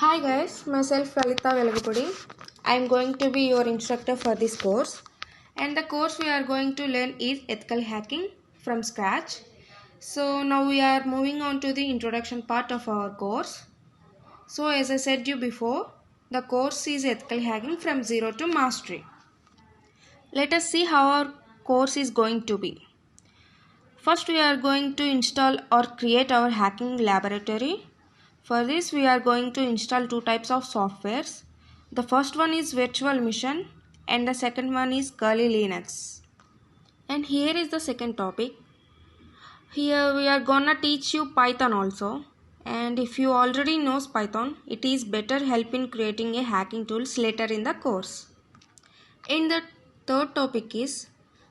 Hi guys, myself Lalita Velagapudi. I am going to be your instructor for this course, and the course we are going to learn is ethical hacking from scratch. So now we are moving on to the introduction part of our course. So as I said you before, the course is ethical hacking from zero to mastery. Let us see how our course is going to be. First we are going to install or create our hacking laboratory. For this we are going to install two types of softwares. The first one is Virtual Mission and the second one is Kali Linux. And here is the second topic. Here we are gonna teach you Python also. And if you already knows Python, it is better help in creating a hacking tools later in the course. And the third topic is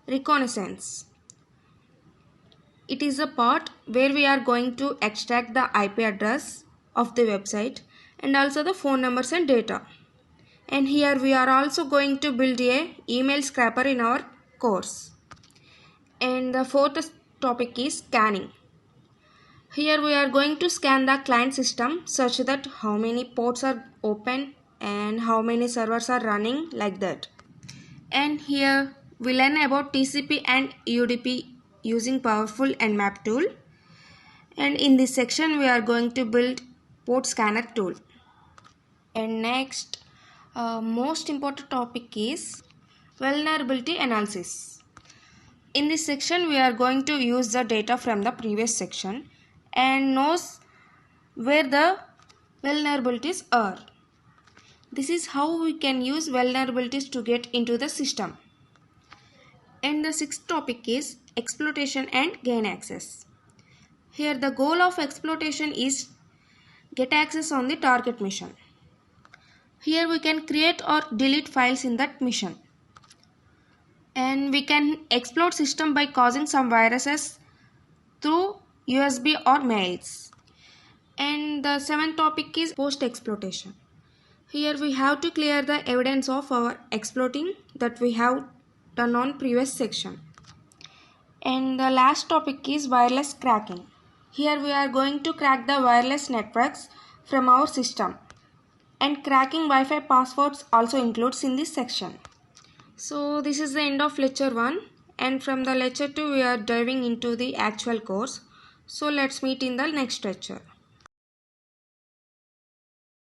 Reconnaissance. It is a part where we are going to extract the IP address of the website and also the phone numbers and data. And here we are also going to build a email scraper in our course. And the fourth topic is scanning. Here we are going to scan the client system such that how many ports are open and how many servers are running, like that. And here we learn about TCP and UDP using powerful Nmap tool. And in this section we are going to build port scanner tool. And next, most important topic is vulnerability analysis. In this section we are going to use the data from the previous section and knows where the vulnerabilities are. This is how we can use vulnerabilities to get into the system. And the sixth topic is exploitation and gain access. Here the goal of exploitation is get access on the target mission. Here we can create or delete files in that mission. And we can exploit system by causing some viruses through USB or mails. And the seventh topic is post exploitation. Here we have to clear the evidence of our exploiting that we have done on previous section. And the last topic is wireless cracking. Here we are going to crack the wireless networks from our system. And cracking Wi-Fi passwords also includes in this section. So this is the end of lecture 1, and from the lecture 2 we are diving into the actual course. So let's meet in the next lecture.